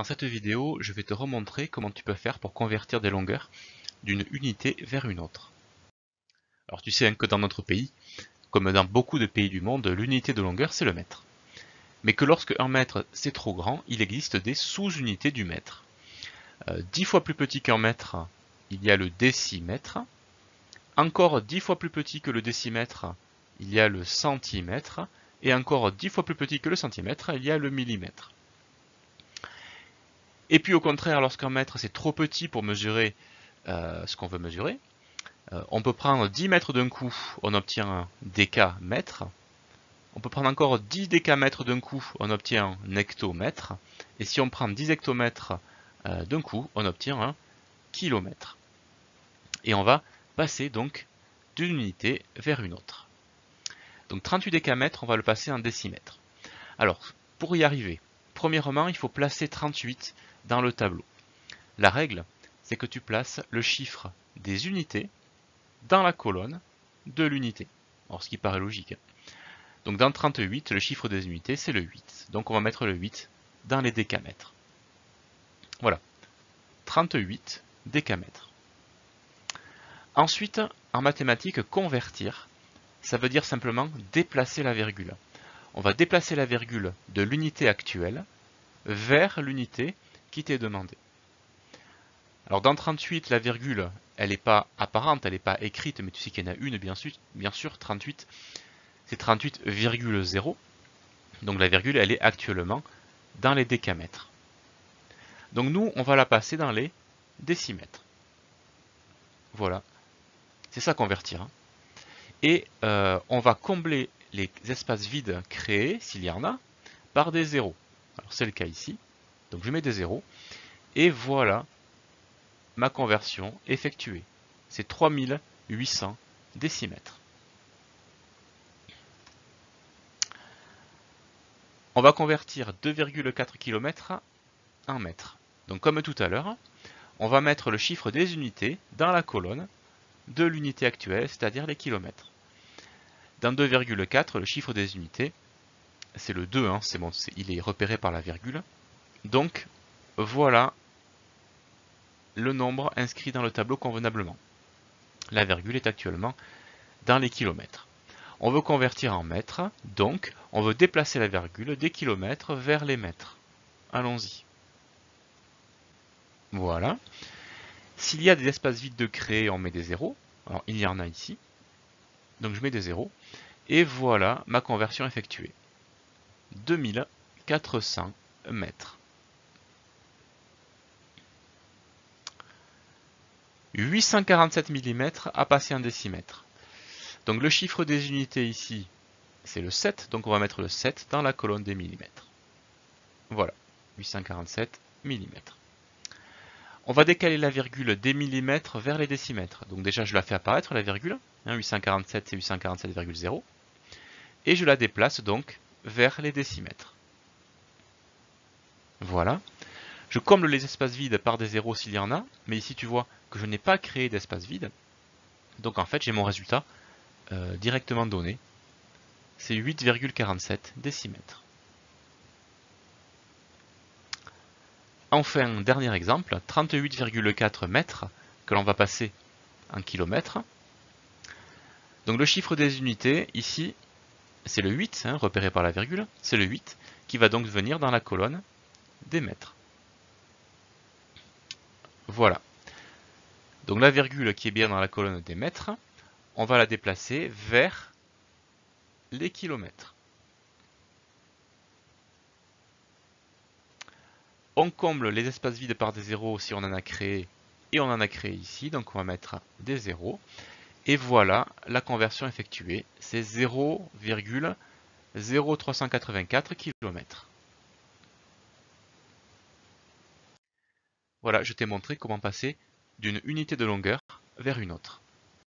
Dans cette vidéo, je vais te remontrer comment tu peux faire pour convertir des longueurs d'une unité vers une autre. Alors tu sais hein, que dans notre pays, comme dans beaucoup de pays du monde, l'unité de longueur c'est le mètre. Mais que lorsque 1 mètre c'est trop grand, il existe des sous-unités du mètre. 10 fois plus petit qu'un mètre, il y a le décimètre. Encore 10 fois plus petit que le décimètre, il y a le centimètre. Et encore 10 fois plus petit que le centimètre, il y a le millimètre. Et puis au contraire, lorsqu'un mètre c'est trop petit pour mesurer ce qu'on veut mesurer, on peut prendre 10 mètres d'un coup, on obtient un décamètre. On peut prendre encore 10 décamètres d'un coup, on obtient un hectomètre. Et si on prend 10 hectomètres d'un coup, on obtient un kilomètre. Et on va passer donc d'une unité vers une autre. Donc 38 décamètres, on va le passer en décimètres. Alors, pour y arriver, premièrement, il faut placer 38 dans le tableau. La règle, c'est que tu places le chiffre des unités dans la colonne de l'unité. Alors, ce qui paraît logique. Donc, dans 38, le chiffre des unités, c'est le 8. Donc, on va mettre le 8 dans les décamètres. Voilà. 38 décamètres. Ensuite, en mathématiques, convertir, ça veut dire simplement déplacer la virgule. On va déplacer la virgule de l'unité actuelle vers l'unité qui t'est demandée. Alors dans 38, la virgule, elle n'est pas apparente, elle n'est pas écrite, mais tu sais qu'il y en a une, bien sûr 38, c'est 38,0. Donc la virgule, elle est actuellement dans les décamètres. Donc nous, on va la passer dans les décimètres. Voilà, c'est ça convertir. Et on va combler les espaces vides créés, s'il y en a, par des zéros. Alors c'est le cas ici. Donc je mets des zéros. Et voilà ma conversion effectuée. C'est 3800 décimètres. On va convertir 2,4 km en mètres. Donc comme tout à l'heure, on va mettre le chiffre des unités dans la colonne de l'unité actuelle, c'est-à-dire les kilomètres. Dans 2,4, le chiffre des unités, c'est le 2, c'est bon, il est repéré par la virgule. Donc voilà le nombre inscrit dans le tableau convenablement. La virgule est actuellement dans les kilomètres. On veut convertir en mètres, donc on veut déplacer la virgule des kilomètres vers les mètres. Allons-y. Voilà. S'il y a des espaces vides de créer, on met des zéros. Alors il y en a ici. Donc je mets des zéros. Et voilà ma conversion effectuée. 2400 mètres. 847 mm à passer en décimètres. Donc le chiffre des unités ici, c'est le 7, donc on va mettre le 7 dans la colonne des millimètres. Voilà, 847 mm. On va décaler la virgule des millimètres vers les décimètres. Donc déjà je la fais apparaître la virgule, 847 c'est 847,0. Et je la déplace donc vers les décimètres. Voilà. Je comble les espaces vides par des zéros s'il y en a, mais ici tu vois que je n'ai pas créé d'espace vide. Donc en fait j'ai mon résultat directement donné. C'est 8,47 décimètres. Enfin, dernier exemple, 38,4 mètres que l'on va passer en kilomètres. Donc le chiffre des unités, ici, c'est le 8, repéré par la virgule, c'est le 8, qui va donc venir dans la colonne des mètres. Voilà. Donc la virgule qui est bien dans la colonne des mètres, on va la déplacer vers les kilomètres. On comble les espaces vides par des zéros si on en a créé, et on en a créé ici, donc on va mettre des zéros. Et voilà la conversion effectuée, c'est 0,0384 km. Voilà, je t'ai montré comment passer d'une unité de longueur vers une autre.